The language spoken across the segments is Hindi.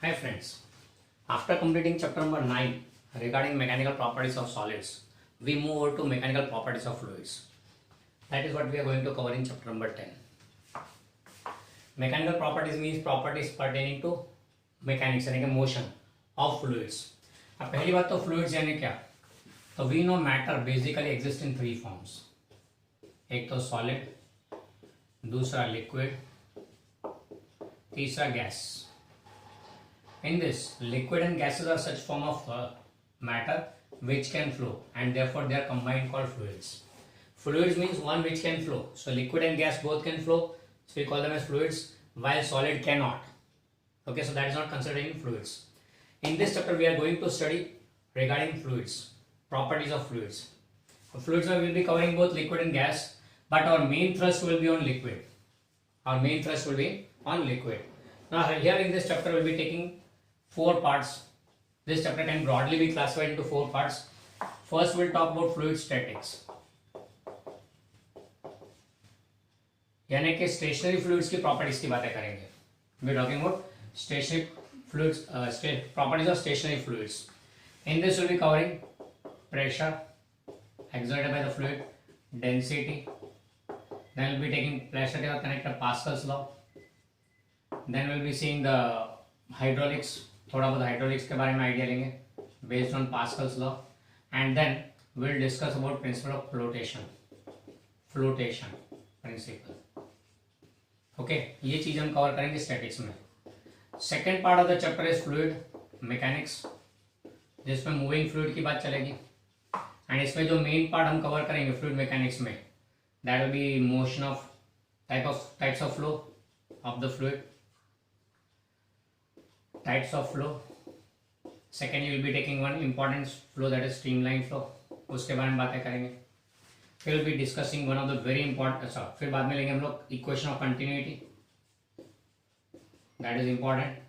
Hi friends, after completing chapter number 9 regarding mechanical properties of solids, we move over to mechanical properties of fluids. That is what we are going to cover in chapter number 10. Mechanical properties means properties pertaining to mechanics यानी कि motion of fluids. अब पहली बात तो fluids यानी क्या? तो we know matter basically exists in three forms. एक तो solid, दूसरा liquid, तीसरा gas. In this, liquid and gases are such form of matter which can flow and therefore they are combined called fluids. Fluids means one which can flow. So liquid and gas both can flow. So we call them as fluids while solid cannot. Okay, so that is not considered in fluids. In this chapter we are going to study regarding fluids, properties of fluids. Fluids we will be covering both liquid and gas, but our main thrust will be on liquid. Our main thrust will be on liquid. Now here in this chapter we will be taking four parts. This chapter can broadly be classified into four parts. First we'll talk about fluid statics. यानी कि स्टेशनरी फ्लूइड्स की प्रॉपर्टीज की बातें करेंगे. We are talking about stationary fluids, properties of stationary fluids. In this will be covering pressure exerted by the fluid, density, then we'll be taking pressure connected Pascal's law, then we'll be seeing the hydraulics, थोड़ा बहुत hydraulics के बारे में आइडिया लेंगे based on Pascal's law, and then we'll discuss about principle of flotation principle. Okay, ये चीज हम कवर करेंगे स्टैटिक्स में. Second part of the chapter is fluid mechanics, जिसमें मूविंग फ्लूइड की बात चलेगी. एंड इसमें जो मेन पार्ट हम कवर करेंगे फ्लूइड मैकेनिक्स में, that will B motion of types of flow of the fluid, types of flow. Second you will be taking one important flow that is streamline flow, उसके बारे में बातें करेंगे. फिर will be discussing one of the very important, फिर बाद में लेंगे हम लोग equation of continuity, that is important.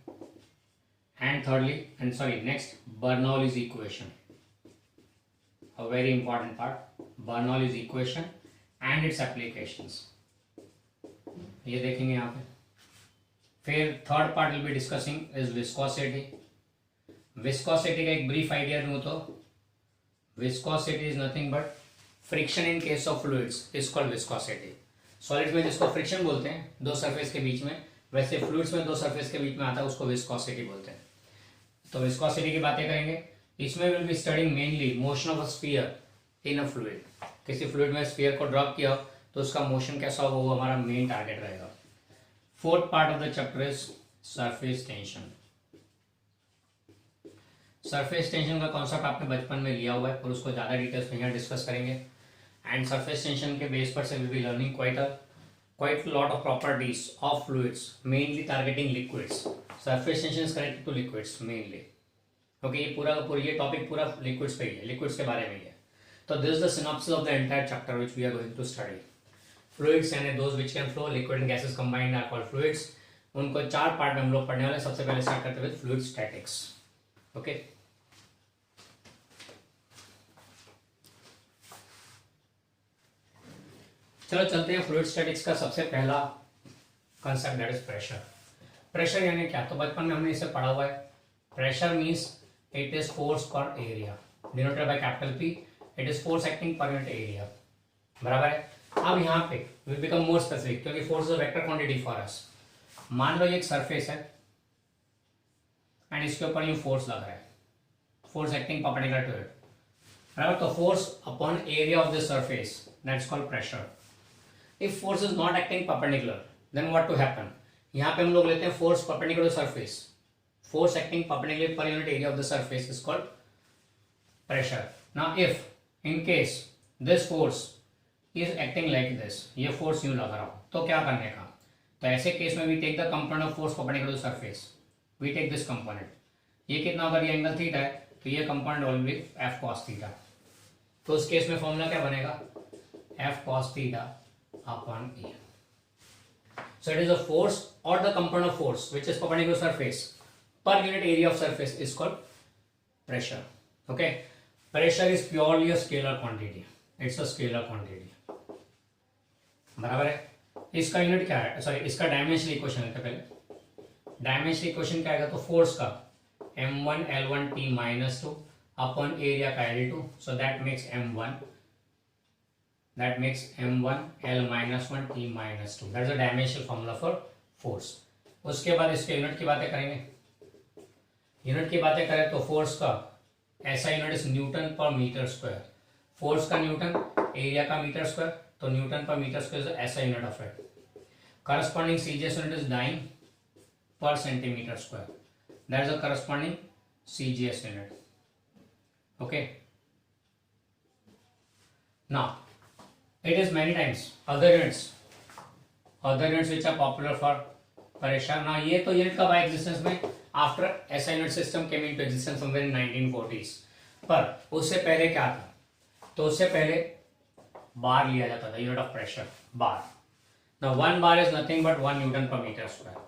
And thirdly, next Bernoulli's equation, a very important part, Bernoulli's equation and its applications, ये देखेंगे यहाँ पे. फिर third part will be discussing is viscosity. Viscosity का एक ब्रीफ आइडिया दूं तो viscosity is nothing but friction in case of fluids is called viscosity. Solids में जिसको फ्रिक्शन बोलते हैं दो सरफेस के बीच में, वैसे फ्लूइड्स में दो सरफेस के बीच में आता है उसको विस्कोसिटी बोलते हैं. तो विस्कोसिटी की बातें करेंगे. इसमें will be studying mainly motion of a sphere in a fluid. किसी फ्लूइड में स्फीयर को ड्रॉप किया तो उसका मोशन कैसा होगा वो हमारा मेन टारगेट रहेगा. Fourth part of the chapter is surface tension. Surface tension का कॉन्सेप्ट आपने बचपन में लिया हुआ है और उसको ज्यादा डिटेल्स में यहाँ डिस्कस करेंगे. एंड सरफेस टेंशन के बेस पर से will be learning quite a lot of properties of fluids, mainly targeting liquids. Surface tension is connected to liquids mainly. Okay, ये टॉपिक पूरा liquids पे ही है, liquids के बारे में ही है. तो this is the synopsis of the entire chapter which we are going to study. Fluids and those which can flow, liquid and gases combined are called fluids. उनको चार पार्ट में हम लोग पढ़ने वाले. सबसे पहले स्टार्ट करते हुए fluid statics. Okay. चलो चलते हैं फ्लूइड स्टैटिक्स का सबसे पहला concept that is pressure. Pressure यानी क्या, तो बचपन में हमने इसे पढ़ा हुआ है. Pressure means it is force per area denoted by capital P. It is force acting per unit area. बराबर है. अब यहाँ पे विल बिकम मोर स्पेसिफिक क्योंकि force is vector quantity for us. मान लो ये एक सरफेस है एंड इसके ऊपर ये फोर्स लग रहा है, force acting perpendicular to it. बराबर. तो force upon area of the surface that's called pressure. If force is not acting perpendicular, then what to happen? यहाँ पे हम लोग लेते हैं force perpendicular to surface. Force acting perpendicular per unit area of the surface is called pressure. Now, if in case this force is acting like this, ये force यूं लग रहा हो, तो क्या करने का? तो ऐसे केस में we take the component of force perpendicular to surface. We take this component. ये कितना अगर ये एंगल थीटा है तो ये component will be f cos theta. तो उस केस में फॉर्मूला क्या बनेगा? f cos theta upon A. So it is a force or the component of force which is perpendicular to surface per unit area of surface is called pressure. Okay, pressure is purely a scalar quantity. It's a scalar quantity. बराबर है. इसका यूनिट क्या है, सॉरी इसका डायमेंशनल इक्वेशन है. पहले डायमेंशन इक्वेशन क्या आएगा, तो फोर्स का m1 L1 T minus 2 upon area का L2, so that makes m1 L minus 1 T minus 2. That is the dimensional formula for force. उसके बाद इसके यूनिट की बातें करेंगे. यूनिट की बातें करें तो फोर्स का SI unit is newton per metre square. Force का न्यूटन, एरिया का मीटर स्क्वायर, तो newton per metre square is SI unit of it. Corresponding CGS unit is dyne per centimeter square. That is a corresponding CGS unit. Okay. Now, it is many times other units which are popular for pressure. Now, ये तो unit कब आया existence में? After SI unit system came into existence somewhere in 1940s. पर उससे पहले क्या था? तो उससे पहले बार लिया जाता था, unit of pressure, bar. Now, 1 bar is nothing but 1 Newton per meter square.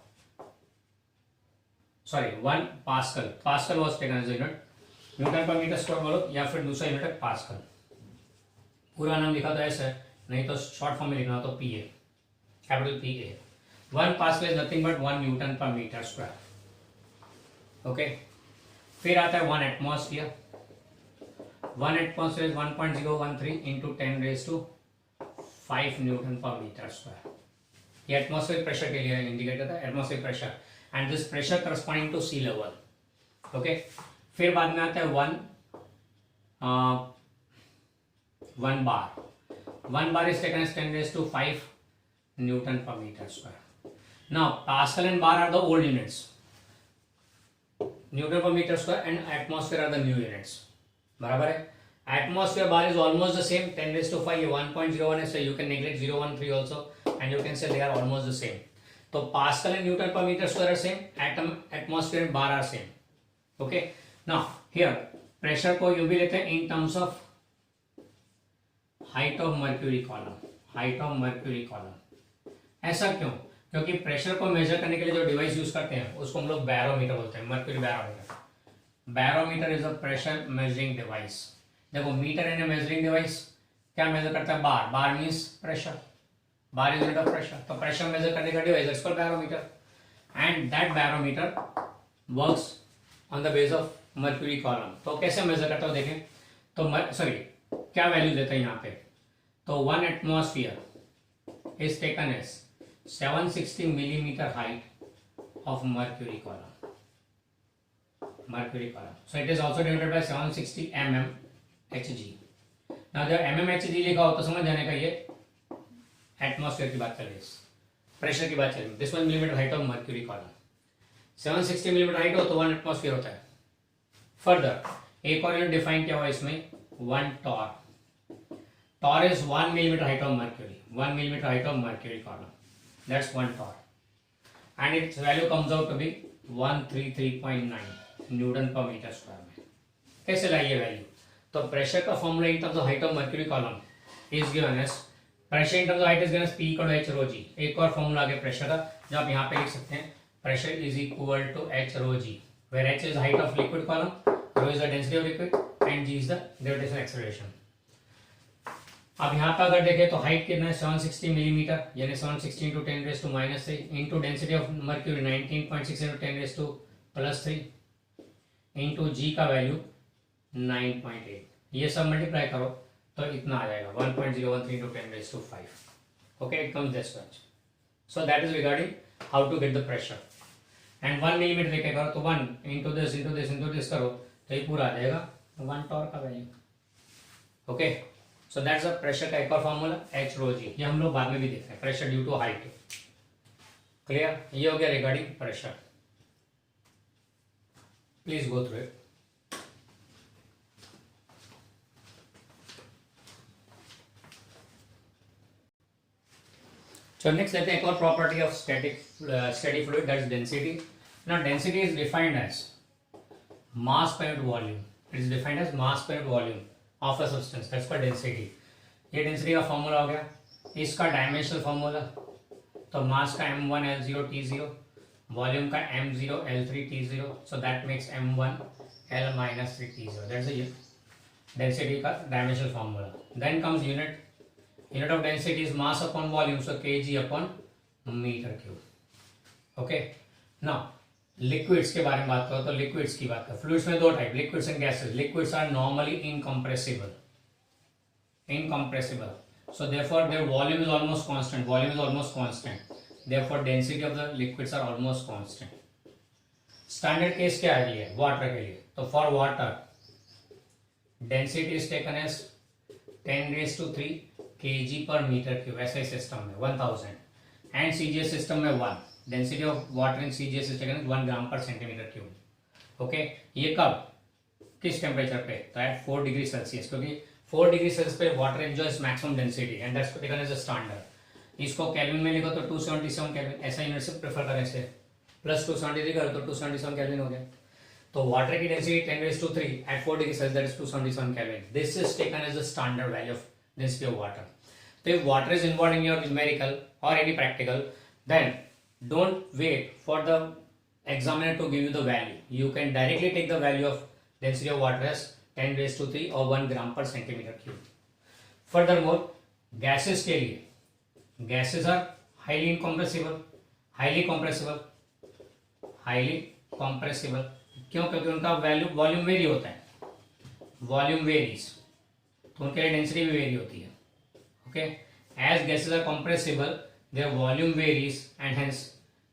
Sorry, 1 Pascal. Pascal was taken as a unit. Newton per metre square बोलो या फिर दूसरा यूनिट है पास्कल. पूरा नाम लिखा तो ऐसा, नहीं तो शॉर्ट फॉर्म में लिखना तो PA, capital PA. 1 pascal is nothing but 1 newton per metre square. Okay. फिर आता है 1 atmosphere. 1 atmosphere is 1.013 into 10 raise to 5 newton per metre square. ये एटमॉस्फेयर प्रेशर के लिए इंडिकेट करता है, atmosphere pressure. And this pressure corresponding to sea level. Okay. फिर बाद में आता है 1 bar. 1 bar is taken as 10 raised to 5 Newton per meter square. Now Pascal and bar are the old units. Newton per meter square and atmosphere are the new units. बराबर है. Atmosphere bar is almost the same. 10 raised to 5 1.01 है, so you can neglect 0.13 also, and you can say they are almost the same. तो pascal and newton per metre square are same, atm atmosphere and bar are same. Okay. Now here pressure को यू भी लेते हैं in terms of height of mercury column. Height of mercury column. ऐसा क्यों? क्योंकि प्रेशर को मेजर करने के लिए जो डिवाइस यूज करते हैं उसको हम लोग बैरोमीटर बोलते हैं. Mercury barometer. Barometer is a pressure measuring device. देखो मीटर एंड मेजरिंग डिवाइस क्या मेजर करता है? Bar. Bar means pressure. Bar is unit of pressure. तो pressure measure करने का device is called barometer, and that barometer works on the base of mercury column. तो कैसे measure करता हो देखें. तो सॉरी क्या वैल्यू देता है यहाँ पे? तो 1 atmosphere is taken as 760 millimeter height of mercury column. Mercury column. So it is also denoted by 760 mm Hg. Now जब mm Hg लिखा हो तो समझ जाने का ये एटमॉस्फेयर की बात करें, प्रेशर की बात करें. This 1 millimetre height of mercury column. 760 millimetre height हो तो 1 एटमॉस्फेयर होता है. फर्दर एक और यूनिट डिफाइन किया हुआ इसमें 1 torr. Torr is 1 millimetre height of mercury. 1 millimetre height of mercury column. That's 1 torr. And its value comes out to be 133.9 newton per metre square में. कैसे लाई ये वैल्यू? तो प्रेशर का formula in terms of height of mercury column is given as pressure in terms of height is given as P equal to H rho g. एक और फॉर्मूला आगे प्रेशर का जो आप यहाँ पे लिख सकते हैं, pressure is equal to H rho g, where H is height of liquid column, rho is the density of liquid, and g is the gravitational acceleration. अब यहाँ पे अगर देखें तो हाइट कितना है? 760 मिलीमीटर, यानी 760 into 10 raise to -3 into density of mercury 19.6 into 10 raise to +3 into g का वैल्यू 9.8. ये सब मल्टीप्लाई करो तो इतना आ जाएगा 1.013 into 10 raised to 5. Okay, it comes this much. So that is regarding how to get the pressure. And 1 millimeter लेके करो तो 1 into this करो तो ये पूरा आ जाएगा 1 टॉर का value. Okay, so that's the pressure का एक और फॉर्मूला H rho g. ये हम लोग बाद में भी देखते हैं. Pressure due to height. Clear? ये हो गया regarding pressure. Please go through it. So next लेते हैं एक और property of steady fluid, that is density. Now density is defined as mass per unit volume. It is defined as mass per unit volume of a substance. That's called density. ये density का formula हो गया. इसका dimensional formula तो mass का m1 l0 t0, volume का m0 l3 t0. So that makes m1 l minus 3 t0. That's the density का dimensional formula. Then comes unit. Unit of density is mass upon volume, so kg upon meter cube. Okay. Now liquids के बारे में बात करो तो लिक्विड्स की बात करो, फ्लूइड्स में दो type, liquids and gases. Liquids are normally incompressible, so therefore their volume is almost constant, therefore density of the liquids are almost constant. Standard case क्या है ये वाटर के लिए, तो for water density is taken as 10⁻³ kg per meter cube, ऐसा ही सिस्टम में 1000, एंड सीजीएस सिस्टम में 1, density of water in CGS is taken as 1 gram per centimetre cube. Okay, ये कब किस टेम्परेचर पे, तो एट 4 डिग्री सेल्सियस, क्योंकि 4 डिग्री सेल्सियस पे water enjoys maximum density and that's taken as a standard. इसको केल्विन में लिखो तो 277 केल्विन, ऐसा यूनिट से प्रेफर करें इसे, प्लस 273 करो तो 277 केल्विन हो गया। तो वाटर की density 10⁻³ at 4 degree Celsius, that is 277 kelvin. This is taken as the standard value of density of water. So if water is involved in your numerical or any practical, then don't wait for the examiner to give you the value. You can directly take the value of density of water as 10⁻³ or 1 gram per centimeter cube. Furthermore, gases के लिए, gases are highly incompressible, highly compressible, क्यों? क्योंकि उनका वैल्यू वॉल्यूम वेरी होता है, वॉल्यूम वेरीज, तो उनके लिए डेंसिटी भी वेरी होती है। Okay, as gases are compressible their volume varies and hence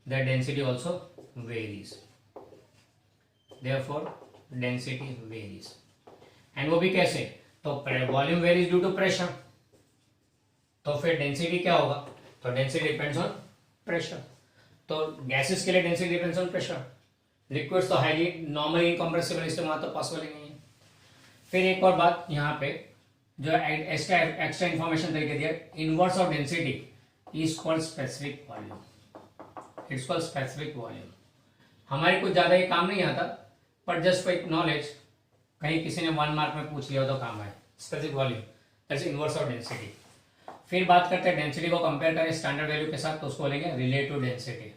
their density also varies, therefore density varies. And वो भी कैसे, तो volume varies due to pressure, तो फिर डेंसिटी क्या होगा, तो डेंसिटी डिपेंड्स ऑन प्रेशर। तो गैसेस के लिए density depends on pressure, liquids तो हाईली नॉर्मली इनकम्प्रेसिबल, इससे वहां तो पॉसिबल ही नहीं है। फिर एक और बात यहाँ पे जो एक्स्ट्रा इंफॉर्मेशन देके दिया, inverse of density is called specific volume, it's called specific volume. हमारे कुछ ज्यादा ये काम नहीं आता, पर जस्ट फॉर नॉलेज, कहीं किसी ने 1 मार्क में पूछ लिया तो काम है, specific volume that's inverse of density. फिर बात करते हैं डेंसिटी को कंपेयर करें स्टैंडर्ड वैल्यू के साथ, तो उसको बोलेंगे relative density.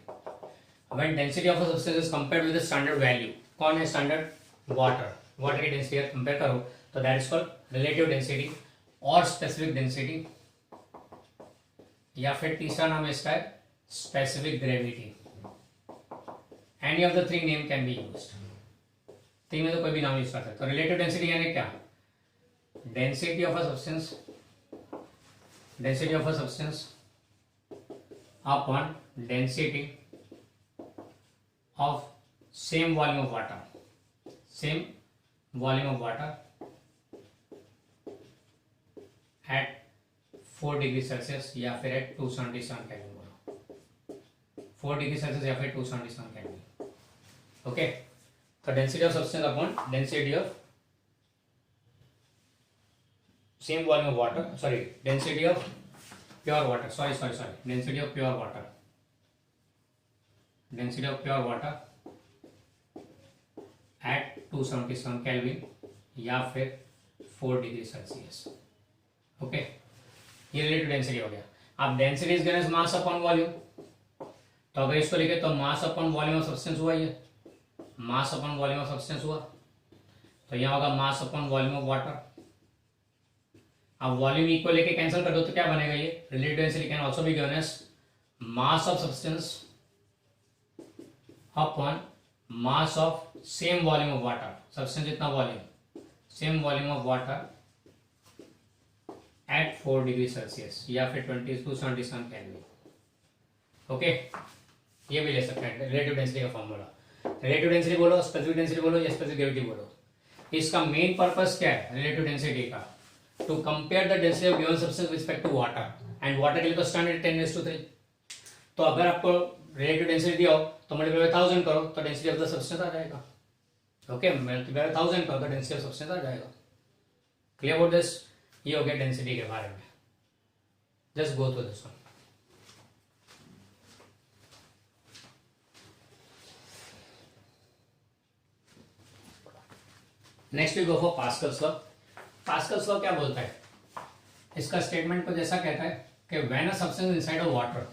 When density of a substance is compared with the standard value, कौन है स्टैंडर्ड, वाटर की डेंसिटी कंपेयर करो तो that is called relative density और स्पेसिफिक डेंसिटी, या फिर तीसरा नाम इसका है specific gravity. Any of the 3 name can be used, 3 में तो कोई भी नाम यूज कर सकते। तो रिलेटिव डेंसिटी यानी क्या, density of a substance upon density of same volume of water at 4 degree Celsius या फिर at 277 केल्विन, बोलो 4 डिग्री सेल्सियस या फिर 277 केल्विन। ओके, तो density of substance upon density of same volume of water, sorry density of pure water, density of pure water at 277 kelvin या फिर 4 डिग्री सेल्सियस। ओके, ये रिलेटिव डेंसिटी हो गया। अब density is given as mass upon volume, तो अगर इसको लिखे तो mass upon volume of substance हुआ, ये mass upon volume of substance हुआ, तो यहां होगा मास अपॉन वॉल्यूम ऑफ वाटर। अब वॉल्यूम इक्वल लेके कैंसिल कर दो तो क्या बनेगा, ये relative density can also be given as mass of substance upon mass of same volume of water, substance जितना volume, same volume of water at 4 degree Celsius या फिर 277 केल्विन। ओके, ये भी ले सकते हैं रिलेटिव डेंसिटी का फॉर्मूला। रिलेटिव डेंसिटी बोलो, स्पेसिफिक डेंसिटी बोलो या स्पेसिफिक ग्रेविटी बोलो, इसका मेन पर्पस क्या है रिलेटिव डेंसिटी का, to compare the density of given substance with respect to water, and water के लिए तो स्टैंडर्ड 10⁻³। तो अगर आपको रिलेटिव डेंसिटी दिया हो तो मल्टीप्लाई 1000 करो तो डेंसिटी ऑफ द सब्सटेंस आ जाएगा। ओके, मल्टीप्लाई 1000 करो तो डेंसिटी ऑफ सब्सटेंस आ जाएगा। क्लियर अबाउट दिस, ये हो गया डेंसिटी के बारे में। Just go through this one. Next we go for Pascal's law. Pascal's law क्या बोलता है, इसका स्टेटमेंट को जैसा कहता है कि when a substance inside of water,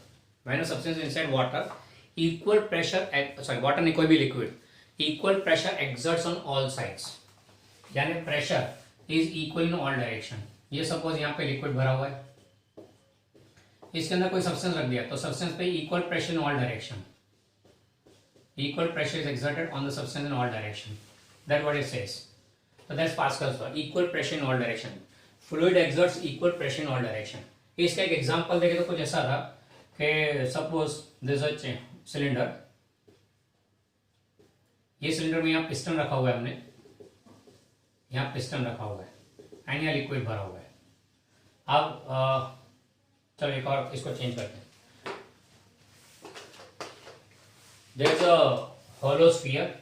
when a substance inside water, equal pressure, sorry water नहीं कोई भी liquid, equal pressure exerts on all sides, यानी pressure is equal in all direction. ये सपोज यहाँ पे लिक्विड भरा हुआ है, इसके अंदर कोई सब्सटेंस रख दिया तो सब्सटेंस पे equal pressure in all direction, equal pressure is exerted on the substance in all direction. That's what it says. So that's Pascal's law. Equal pressure in all direction. Fluid exerts equal pressure in all direction. इसका एक एग्जांपल देखें तो कुछ ऐसा था कि सपोज दिस अ सिलेंडर, ये सिलेंडर में यहाँ पिस्टन रखा हुआ है, हमने यहाँ पिस्टन रखा हुआ है एंड यहाँ लिक्विड भरा हुआ है. अब चलो एक और इसको चेंज करते हैं. There is a hollow sphere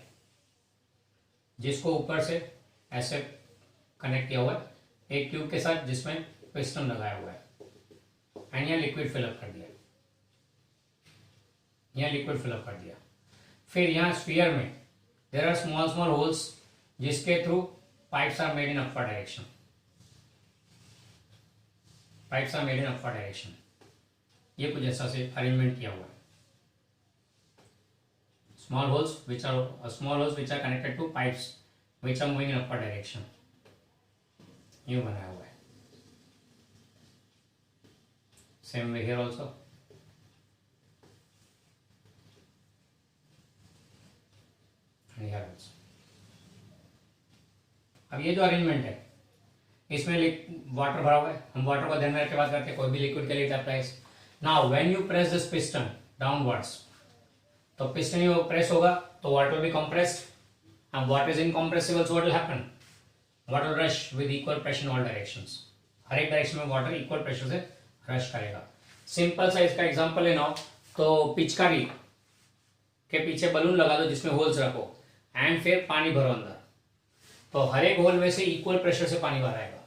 जिसको ऊपर से ऐसे कनेक्ट किया हुआ है एक ट्यूब के साथ जिसमें पिस्टन लगाया हुआ है एंड यहाँ लिक्विड फिलअप कर दिया, यहाँ लिक्विड फिलअप कर दिया. फिर यहाँ स्फीयर में there are small small holes जिसके through pipes are made in upward direction. Pipes are made in upward direction. ये कुछ ऐसा से अरेंजमेंट किया हुआ है. Small holes which are connected to pipes which are moving in upward direction. यूं बनाया हुआ है. Same way here also. अब ये जो अरेंजमेंट है इसमें वाटर भरा हुआ है. हम वाटर को ध्यान में रख के बात करते हैं. कोई भी लिक्विड के लिए it applies. Now when you press this piston downwards, तो पिस्टन ये प्रेस होगा तो वाटर विल बी कंप्रेस्ड. अब water is incompressible, so what will happen? Water will rush with equal pressure in all directions. हर एक डायरेक्शन में वाटर इक्वल प्रेशर से रश करेगा. सिंपल सा इसका एग्जांपल लेना हो तो पिचकारी के पीछे बलून लगा दो जिसमें होल्स रखो एंड फिर पानी भरो अंदर, तो हर एक होल में से इक्वल प्रेशर से पानी बाहर आएगा.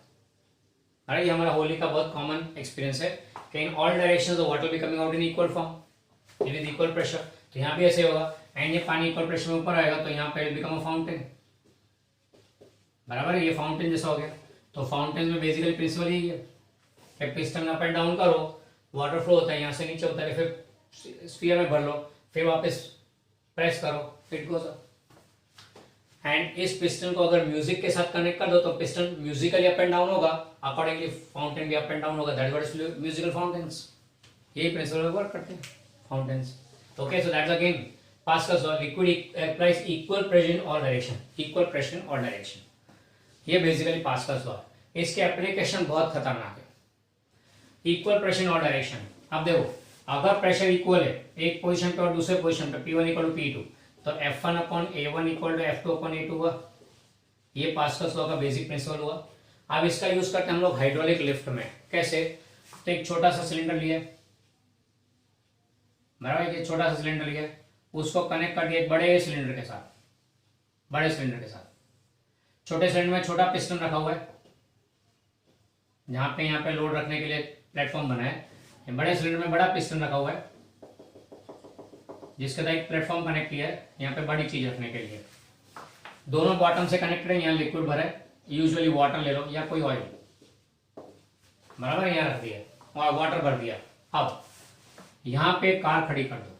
अरे ये हमारा होली का बहुत कॉमन एक्सपीरियंस है कि इन all directions the water be coming out in equal form with equal pressure. तो यहाँ भी ऐसे होगा एंड ये पानी इक्वल प्रेशर में ऊपर आएगा तो यहाँ पे बिकम अ फाउंटेन. बराबर है, ये फाउंटेन जैसा हो गया. तो फाउंटेन में बेसिकली प्रिंसिपल यही है कि पिस्टन अप एंड डाउन करो, वाटर फ्लो होता है, यहाँ से नीचे उतर के फिर स्फीयर में भर लो, फिर वापस प्रेस करो, इट गोज अप. एंड इस पिस्टन को अगर म्यूजिक के साथ कनेक्ट कर दो तो piston Musically up and down होगा, अकॉर्डिंगली फाउंटेन भी अप एंड डाउन होगा. That what is musical fountains. यही प्रिंसिपल वर्क करते हैं fountains. Okay, so that's again Pascal's law. Liquid applies equal pressure in all direction. Equal pressure in all direction. ये बेसिकली Pascal's law. इसके एप्लीकेशन बहुत खतरनाक है. Equal pressure in all direction. अब देखो अगर प्रेशर इक्वल है एक पोजीशन पे और दूसरे पोजीशन पे P1 इक्वल टू P2 तो F1 upon A1 equal to F2 upon A2 हुआ. ये Pascal's law का बेसिक प्रिंसिपल हुआ. अब इसका यूज करते हैं हम लोग हाइड्रोलिक लिफ्ट में. कैसे? तो एक छोटा सा सिलेंडर लिया, बराबर, ये छोटा सा सिलेंडर लिया, उसको कनेक्ट कर दिया एक बड़े सिलेंडर के साथ. बड़े सिलेंडर के साथ छोटे सिलेंडर में छोटा पिस्टन रखा हुआ है जहां पे यहाँ पे लोड रखने के लिए प्लेटफॉर्म बना है. बड़े सिलेंडर में बड़ा पिस्टन रखा हुआ है जिसके साथ एक प्लेटफॉर्म कनेक्ट किया है यहाँ पे बड़ी चीज रखने के लिए. दोनों बॉटम से कनेक्टेड है. यहाँ लिक्विड भरा है, यूजुअली वाटर ले लो या कोई ऑयल, बराबर, यहाँ रख दिया और वाटर भर दिया. अब यहां पे कार खड़ी कर दो.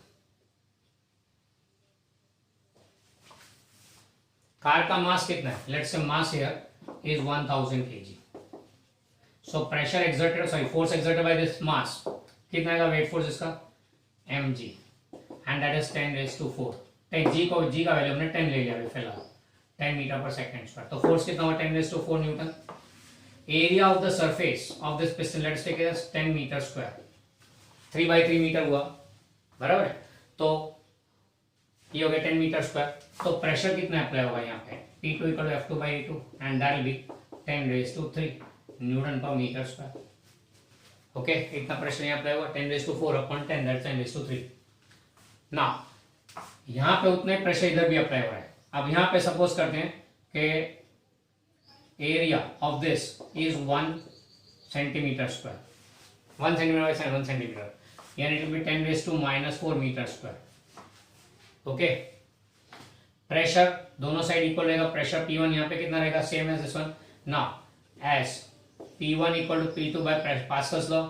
कार का मास कितना है? Let's say mass here is 1000 kg. So pressure exerted, sorry force exerted by this mass कितना है? वेट फोर्स इसका mg एंड दैट इज 10⁴. 10 को g का वैल्यू हमने 10 ले लिया अभी फिलहाल, 10 मीटर पर सेकंड स्क्वायर. तो फोर्स कितना हुआ? 10⁴ newton. Area of the surface of this piston let's take it as 10 metre square. 3/3 metre हुआ, बराबर. तो ये हो गया 10 मीटर स्क्वायर. तो प्रेशर कितना अप्लाई होगा यहाँ पे? P2 equal to F2/A2 and that will be 10⁻³ newton per metre square. Okay, इतना प्रेशर यहाँ अप्लाई होगा. 10⁴ अपॉन 10 दैट्स 10⁻³. ना यहाँ पे उतने प्रेशर इधर भी अप्लाई हो रहा है. अब यहाँ पे सपोज करते हैं कि area of this is 1 centimetre square. 1 centimetre by 1 centimetre, यानी it will be 10⁻⁴ metre square. Okay, pressure दोनों साइड इक्वल रहेगा. प्रेशर P1 यहाँ पे कितना रहेगा? Same as this one. Now as P1 equal to P2 by Pascal's law,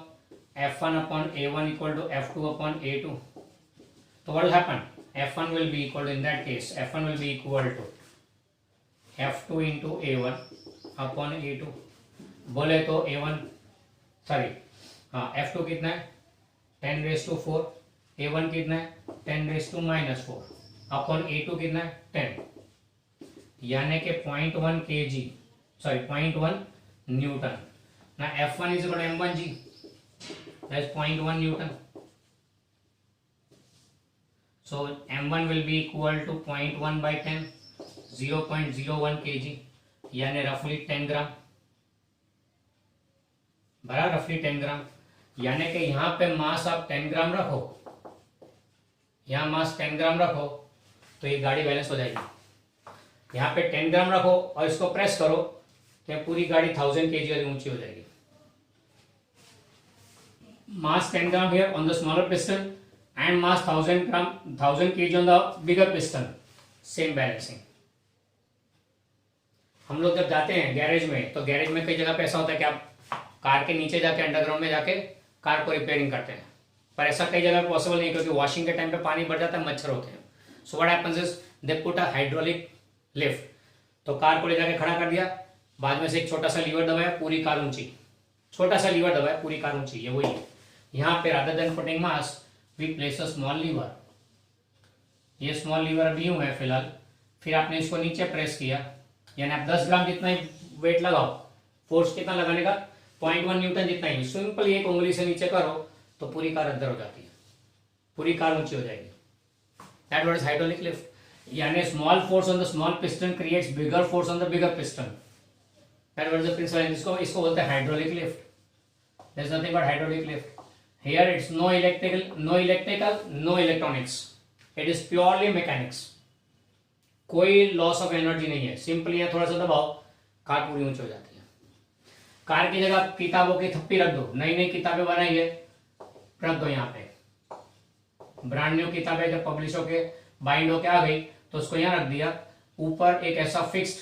F1 upon A1 equal to F2 upon A2. तो what will happen? F1 will be equal to, in that case F1 will be equal to F2 into A1 upon A2. बोले तो A1 सॉरी हाँ F2 कितना है? 10⁻⁴. A1 कितना है? 10⁻⁻⁴. अपॉन A2 कितना है 10, यानी कि 0.1 kg, सॉरी 0.1 न्यूटन। ना F1 is equal to m1 g, that is 0.1 newton. So m1 will be equal to 0.1 by 10, 0.01 kg, यानी रफली 10 ग्राम, बराबर रफली 10 ग्राम। यानी कि यहाँ पे मास आप 10 ग्राम रखो, यहाँ मास 10 ग्राम रखो तो ये गाड़ी बैलेंस हो जाएगी। यहाँ पे 10 ग्राम रखो और इसको प्रेस करो तो पूरी गाड़ी 1000 kg वाली ऊंची हो जाएगी। मास 10 ग्राम here on the smaller piston and mass 1000 kg on the bigger piston, same balancing। हम लोग जब जाते हैं गैरेज में, तो गैरेज में कई जगह पे ऐसा होता है कि आप कार के नीचे जाके अंडरग्राउंड में जाके कार को रिपेयरिंग करते हैं, पर ऐसा कई जगह पॉसिबल नहीं, क्योंकि वॉशिंग के टाइम पे पानी बढ़ जाता है, मच्छर होते हैं। So what happens is they put a hydraulic lift, तो कार को ले जाके खड़ा कर दिया, बाद में से एक छोटा सा लीवर दबाया, पूरी कार ऊंची, छोटा सा लीवर दबाया, पूरी कार ऊंची। ये वही है यहाँ पे, rather than putting mass we place a small lever. ये स्मॉल लीवर अभी यूं है फिलहाल, फिर आपने इसको नीचे प्रेस किया, यानी आप 10 ग्राम जितना ही वेट लगाओ, फोर्स कितना लगाने का 0.1 न्यूटन जितना ही, सिंपल एक उंगली से नीचे करो तो पूरी कार अंदर हो जाती है, पूरी कार ऊंची हो जाएगी। That what is hydraulic lift, यानी small force on the small piston creates bigger force on the bigger piston. That what is the principle, इसको बोलते हैं hydraulic lift. There is nothing but hydraulic lift. Here it's no electrical, no electronics. It is purely mechanics. कोई लॉस ऑफ एनर्जी नहीं है, सिंपली यहाँ थोड़ा सा दबाओ, कार पूरी ऊंची हो जाती है। कार की जगह किताबों की थप्पी रख दो, नई नई किताबें बनाई है, रख दो यहाँ पे, ब्रांड न्यू किताबें जब पब्लिश होके बाइंड होके आ गई तो उसको यहाँ रख दिया, ऊपर एक ऐसा फिक्स्ड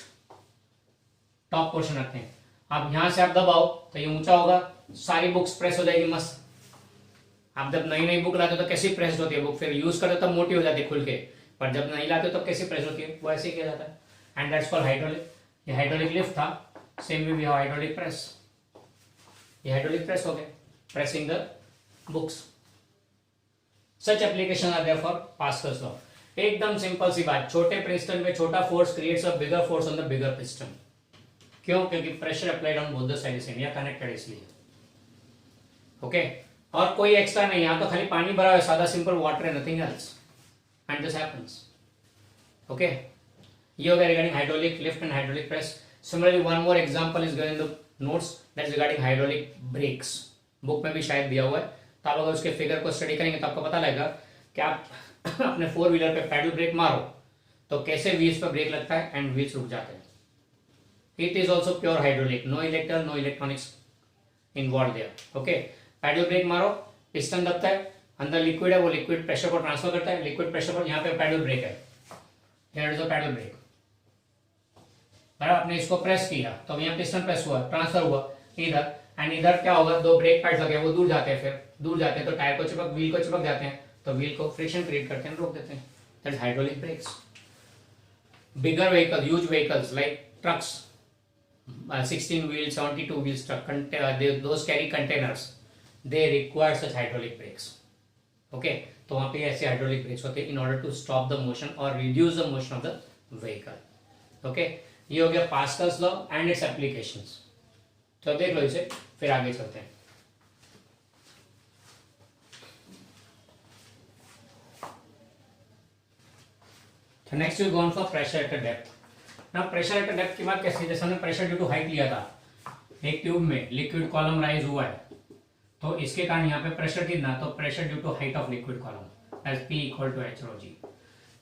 टॉप पोर्शन रखते हैं, अब यहाँ से आप दबाओ तो ये ऊंचा होगा, सारी बुक्स प्रेस हो जाएगी मस्त। आप जब नई नई बुक लाते हो तो कैसी प्रेस होती है बुक, फिर यूज करते हो तब मोटी हो जाती है खुल के, पर जब नहीं लाते हो तो कैसी प्रेस होती है, वो ऐसे ही किया जाता है। And that's called hydraulic. ये हाइड्रोलिक लिफ्ट था, same way we have hydraulic press. ये हाइड्रोलिक प्रेस हो गया, pressing the books. Such application are there for Pascal's law. एकदम सिंपल सी बात, छोटे पिस्टन में छोटा force creates a bigger force on the bigger piston. क्यों? क्योंकि pressure applied on both the side same, या कनेक्टेड इसलिए। ओके, और कोई एक्स्ट्रा नहीं, यहाँ तो खाली पानी भरा है, सादा सिंपल वाटर है, nothing else, and this happens. Okay, ये हो गया regarding hydraulic lift and hydraulic press. Similarly one more example is given in the notes, that is regarding hydraulic breaks. Book में भी शायद दिया हुआ है, तो आप अगर उसके फिगर को स्टडी करेंगे तो आपको पता लगेगा कि आप अपने 4 व्हीलर पे पैडल ब्रेक मारो तो कैसे व्हील्स पर ब्रेक लगता है एंड व्हील्स रुक जाते हैं। It is also pure hydraulic, no electrical, no electronics involve there. Okay, pedal brake मारो, पिस्टन दबता है, अंदर लिक्विड है, वो लिक्विड प्रेशर को ट्रांसफर करता है, लिक्विड प्रेशर पर, यहाँ पे पैडल ब्रेक है, here is a pedal brake. आपने इसको प्रेस किया तो यहाँ पिस्टन प्रेस हुआ, ट्रांसफर हुआ इधर, एंड इधर क्या होगा, 2 ब्रेक पैड्स लगे, वो दूर जाते हैं, फिर दूर जाते हैं तो टायर को चिपक, व्हील को चिपक जाते हैं, तो व्हील को फ्रिक्शन क्रिएट करते हैं, रोक देते हैं। That is hydraulic breaks. Bigger vehicle, huge vehicles like trucks, 16 wheels, 72 wheels truck, those carry containers, they require such hydraulic brakes. Okay, तो वहां पे ऐसे hydraulic brakes होते हैं in order to stop the motion or reduce the motion of the vehicle. Okay, ये हो गया Pascal's law and its applications. तो देख लो इसे, फिर आगे चलते हैं। So next we go on for pressure at a depth. ना प्रेशर एट डेप्थ की बात कैसे, जैसे हमने प्रेशर ड्यू टू हाइट लिया था, एक ट्यूब में लिक्विड कॉलम राइज हुआ है, तो इसके कारण यहाँ पे प्रेशर कितना, तो pressure due to height of liquid column as P equal to H rho G।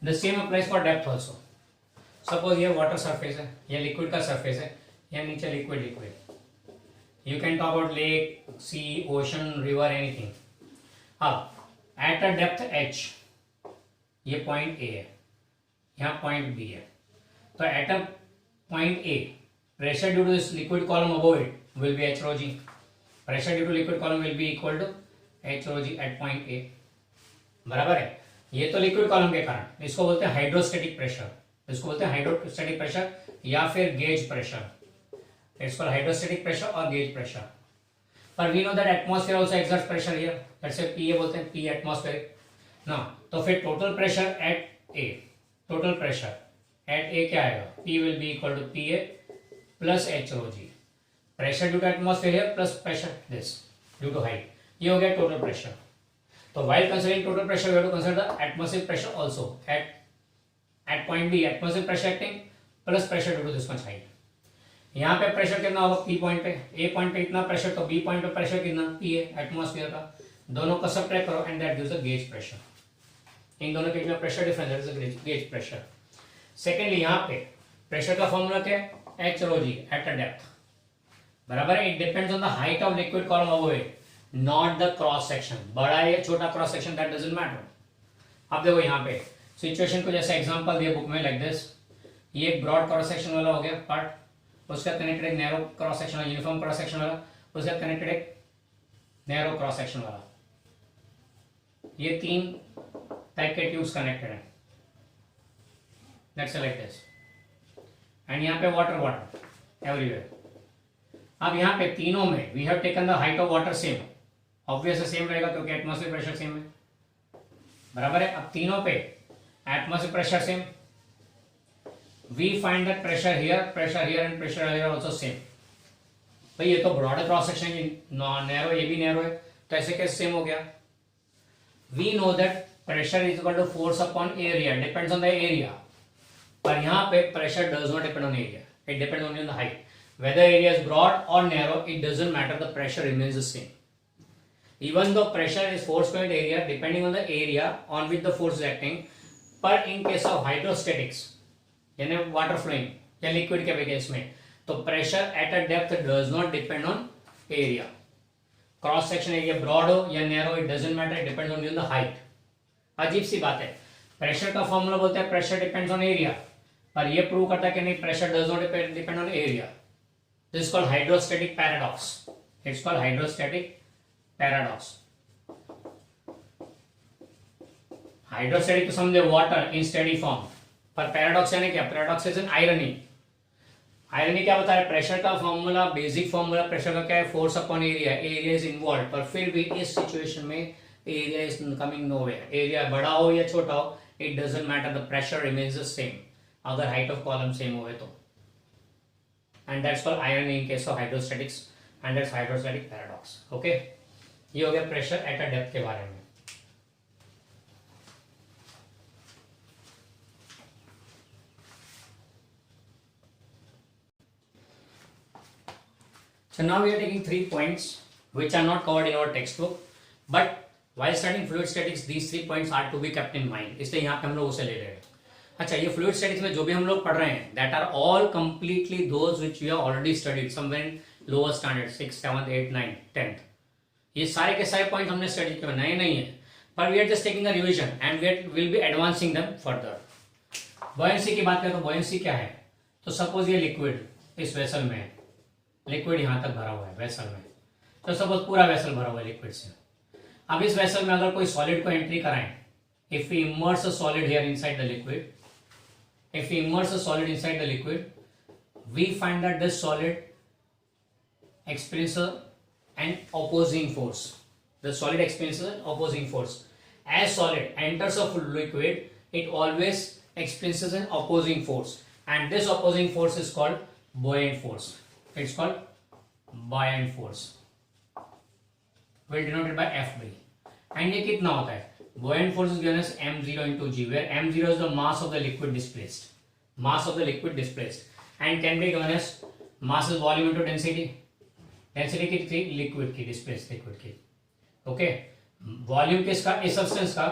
The same applies for depth also. Suppose ये वाटर सरफेस है, ये लिक्विड का सरफेस है, या नीचे liquid, you can talk about lake, sea, ocean, river, anything. अब एट अ डेप्थ H, ये पॉइंट A है, यहाँ पॉइंट B है, तो at a point A, pressure due to this liquid column above it will be H rho G. Pressure due to liquid column will be equal to H rho G at point A. बराबर है। ये तो लिक्विड कॉलम के कारण, इसको बोलते हैं हाइड्रोस्टैटिक प्रेशर, इसको बोलते हैं हाइड्रोस्टैटिक प्रेशर या फिर gauge pressure. It's called hydrostatic pressure और गेज प्रेशर। पर we know that atmosphere also exerts pressure here, that's why P बोलते हैं, P एटमॉस्फेरिक ना। तो फिर total pressure at A total pressure at A क्या आएगा, P will be equal to P A plus H rho G, pressure due to atmosphere plus pressure this due to height, ये हो गया टोटल प्रेशर. तो while considering total pressure we have to consider the atmospheric pressure also at point B, atmospheric pressure acting plus pressure due to this much height. यहाँ पे प्रेशर कितना होगा P पॉइंट पे, A पॉइंट पे इतना प्रेशर, तो B पॉइंट पे प्रेशर कितना P है एटमॉस्फेयर का, दोनों का सब्ट्रैक्ट करो and that gives the gauge pressure. इन दोनों के बीच में pressure difference, that is the gauge pressure. Secondly यहाँ पे प्रेशर का फॉर्मूला क्या है, H rho G at a depth, बराबर है. It depends on the height of liquid column above, not the cross section. बड़ा है या छोटा cross section that doesn't matter. अब देखो यहाँ पे सिचुएशन को जैसे एग्जांपल दिया बुक में लाइक दिस, ये एक ब्रॉड क्रॉस सेक्शन वाला हो गया पार्ट, उसका कनेक्टेड एक नैरो क्रॉस सेक्शन वाला, यूनिफॉर्म क्रॉस सेक्शन वाला, उसका कनेक्टेड एक नैरो क्रॉस सेक्शन वाला. ये तीन टाइप के ट्यूब्स कनेक्टेड हैं, दैट्स लाइक दिस. एंड यहाँ पे वाटर वाटर एवरीवेयर. अब यहाँ पे तीनों में we have taken the height of water same, obviously same रहेगा क्योंकि एटमॉस्फेयर प्रेशर सेम है, बराबर है. अब तीनों पे atmosphere pressure same, we find that pressure here and pressure here also same. भाई ये तो ब्रॉडर क्रॉस सेक्शन है, नैरो, ये भी नैरो है, तो ऐसे कैसे सेम हो गया. We know that pressure is equal to force upon area, depends on the area. पर यहाँ पे pressure does not depend on area, it depends only on the height. Whether area is broad or narrow, it doesn't matter, the pressure remains the same. Even though pressure is force point area, depending on the area on which the force is acting, but in case of hydrostatics, यानी water flowing या liquid के केस में, तो pressure at a depth does not depend on area. Cross section area broad हो या narrow, it doesn't matter, it depends only on the height. अजीब सी बात है, pressure का फॉर्मूला बोलता है pressure depends on area, पर ये प्रूव करता है कि नहीं, pressure does not depend on area. This is called hydrostatic paradox. It's called hydrostatic paradox. Hydrostatic तो समझे water in steady form, पर paradox यानी क्या, paradox is an irony. Irony क्या बता रहा है, प्रेशर का फॉर्मूला, बेसिक फॉर्मूला प्रेशर का क्या है, force upon area, area is involve, पर फिर भी इस सिचुएशन में area is coming nowhere. Area बड़ा हो या छोटा हो, it doesn't matter, the pressure remains the same अगर हाइट ऑफ कॉलम सेम हो तो. And that's called irony in case of hydrostatics, and that's hydrostatic paradox. Okay, ये हो गया प्रेशर एट अ डेप्थ के बारे में. So now we are taking 3 points which are not covered in our textbook, but while studying fluid statics these 3 points are to be kept in mind. इसलिए यहाँ पे हम लोग उसे ले रहे हैं. अच्छा, ये फ्लूइड स्टैटिक्स में जो भी हम लोग पढ़ रहे हैं, that are all completely those which we have already studied somewhere in lower standard 6th 7th 8th 9th 10th. ये सारे के सारे पॉइंट हमने स्टडी किए, नए नहीं है, पर we are just taking a revision and we will be advancing them further. Buoyancy की बात करें तो बॉयंसी क्या है, तो सपोज ये लिक्विड इस वेसल में है, लिक्विड यहाँ तक भरा हुआ है वेसल में, तो सपोज पूरा वेसल भरा हुआ है लिक्विड से. अब इस वेसल में अगर कोई सॉलिड को एंट्री कराएं, if we immerse a solid here inside the liquid, if we immerse a solid inside the liquid, we find that this solid experiences an opposing force. The solid experiences an opposing force. As solid enters a liquid, it always experiences an opposing force, and this opposing force is called buoyant force. It's called buoyant force. We'll denote it by FB. And ये कितना होता है? Buoyant force is given as m0 into g, where m0 is the mass of the liquid displaced. Mass of the liquid displaced, and can be given as mass is volume into density. Density कितनी, liquid की, displaced liquid की. Okay, volume किसका, इस substance का,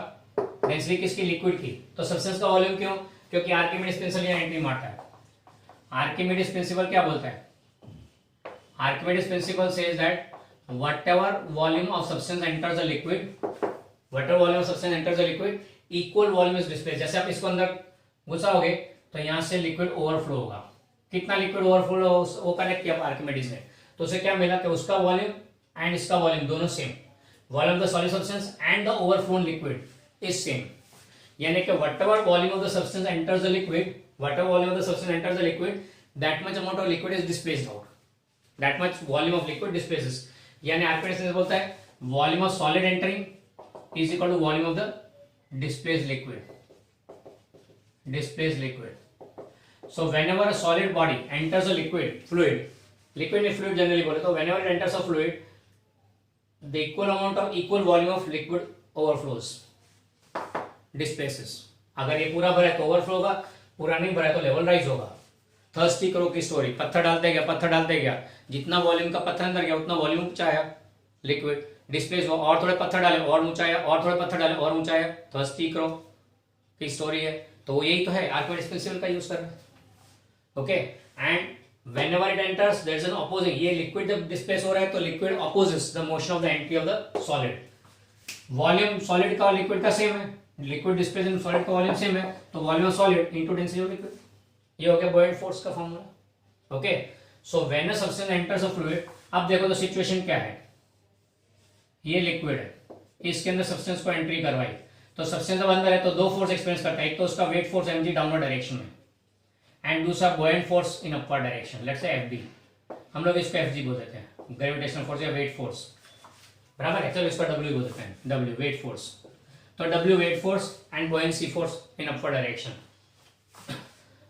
density किसकी, liquid की. तो substance का volume क्यों, क्योंकि Archimedes principle यहाँ एंट्री मारता है. Archimedes principle क्या बोलता है? Archimedes principle says that whatever volume of substance enters a liquid, whatever volume of substance enters the liquid, equal volume is displaced. जैसे आप इसको अंदर घुसाओगे तो यहाँ से लिक्विड ओवरफ्लो होगा. कितना लिक्विड ओवरफ्लो वो कनेक्ट किया आर्किमिडीज ने, तो उसे क्या मिला कि उसका वॉल्यूम एंड इसका वॉल्यूम दोनों same, volume of the solid substance and the overflown liquid is same. यानी कि whatever volume of the substance enters the liquid, whatever volume of the substance enters the liquid, that much amount of liquid is displaced out, that much volume of liquid displaces. यानी आर्किमिडीज बोलता है volume of solid entering is equal to volume of the displaced liquid. displace liquid. So whenever a solid body enters a fluid में fluid generally बोले तो whenever it enters a fluid, the equal volume of liquid overflows, displaces. अगर ये पूरा भरा है तो ओवरफ्लो होगा, पूरा नहीं भरा है तो लेवल राइज होगा. थर्स्टी करो की स्टोरी, पत्थर डालते गया, जितना वॉल्यूम का पत्थर अंदर गया उतना वॉल्यूम ऊंचा आया, लिक्विड डिस्प्लेस हुआ, और थोड़े पत्थर डाले और ऊंचा आया, और थोड़े पत्थर डाले और ऊंचा आया. थर्स्टी करो की स्टोरी है. तो यही तो है, आर्किमिडीज प्रिंसिपल का यूज कर रहे हैं. Okay, and whenever it enters there is an opposing. ये लिक्विड जब डिस्प्लेस हो रहा है तो liquid opposes the motion of the entry of the solid. Volume solid का और लिक्विड का सेम है, लिक्विड डिस्प्लेस इन सॉलिड का वॉल्यूम सेम है, तो volume of solid into density of liquid. ये हो गया बॉयड फोर्स का formula. Okay, so when a substance enters a fluid, अब देखो तो सिचुएशन क्या है. ये लिक्विड है, इसके अंदर सब्सटेंस को एंट्री करवाई, तो सब्सटेंस जब अंदर है तो दो फोर्स एक्सपीरियंस करता है. एक तो उसका weight force mg downward direction में, एंड दूसरा buoyant force in upward direction. Let's say Fb, हम लोग इसको Fg बोल देते हैं, ग्रेविटेशनल फोर्स या वेट फोर्स. बराबर है, चलो इसको W बोल देते हैं, W वेट फोर्स. तो W weight force and buoyancy force in upward direction.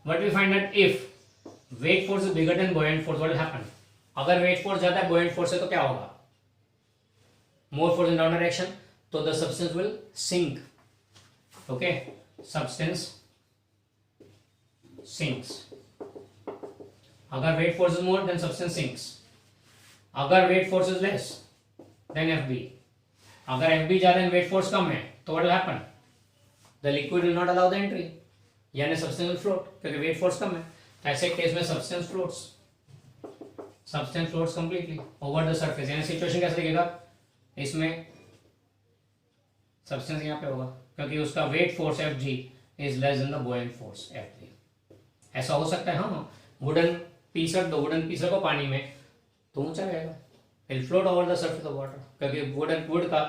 What we find that if weight force is bigger then buoyant force, what will happen? अगर वेट फोर्स ज्यादा है बुओयंट फोर्स है तो क्या होगा? More force in down direction, तो the substance will sink. Okay, substance sinks. अगर weight force is more then substance sinks. अगर weight force is less then FB. अगर FB ज्यादा है weight force कम है तो what will happen? The liquid will not allow the entry, यानी substance will float क्योंकि weight force कम है. तो ऐसे केस में substance floats completely over the surface. यानी सिचुएशन कैसे दिखेगा? इसमें substance यहाँ पे होगा क्योंकि उसका weight force Fg is less than the buoyant force Fb. ऐसा हो सकता है. हाँ, वुडन पीस रख दो, वुडन पीस रखो पानी में तो ऊंचा रहेगा, it float over the surface of water क्योंकि वुड का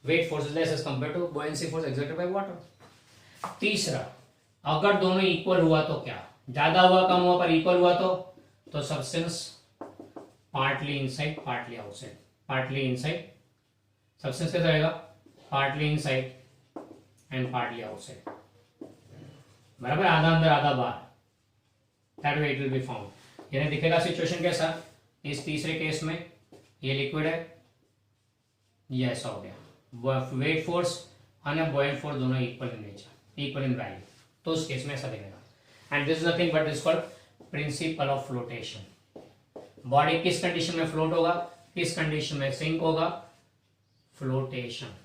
weight force is less as compare to buoyancy force exerted by water. तीसरा, अगर दोनों इक्वल हुआ तो क्या? ज्यादा हुआ कम हुआ पर इक्वल हुआ तो substance partly inside partly outside. Partly inside substance कैसा रहेगा? Partly inside and partly outside. बराबर, आधा अंदर आधा बाहर. That way it will be found. यानी दिखेगा सिचुएशन कैसा? इस तीसरे केस में ये लिक्विड है, ये ऐसा हो गया, वेट फोर्स और बुओयंट फोर्स दोनों equal in nature, equal in value, तो उस केस में ऐसा दिखेगा. And this is nothing but this called principal of flotation. Body किस कंडीशन में फ्लोट होगा, किस कंडीशन में सिंक होगा? फ्लोटेशन.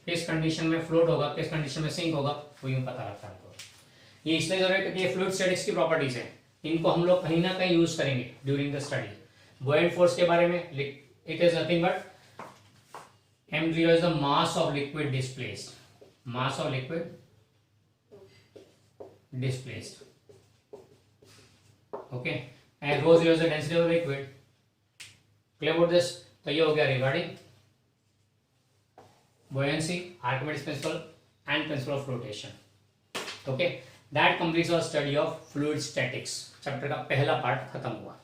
किस कंडीशन में फ्लोट होगा, किस कंडीशन में सिंक होगा, वो यूं पता लगता है. ये इसलिए जरूरी है क्योंकि ये फ्लूइड स्टैटिक्स की प्रॉपर्टीज हैं, इनको हम लोग कहीं ना कहीं यूज करेंगे during the study. Buoyant force के बारे में, it is nothing but m0 is the mass of liquid displaced. Mass of liquid displaced. Okay, and rho 0 is the density of liquid. Clear about this? तो ये हो गया regarding buoyancy, Archimedes principle and principle of flotation. Okay, that completes our study of fluid statics. Chapter का पहला पार्ट खत्म हुआ.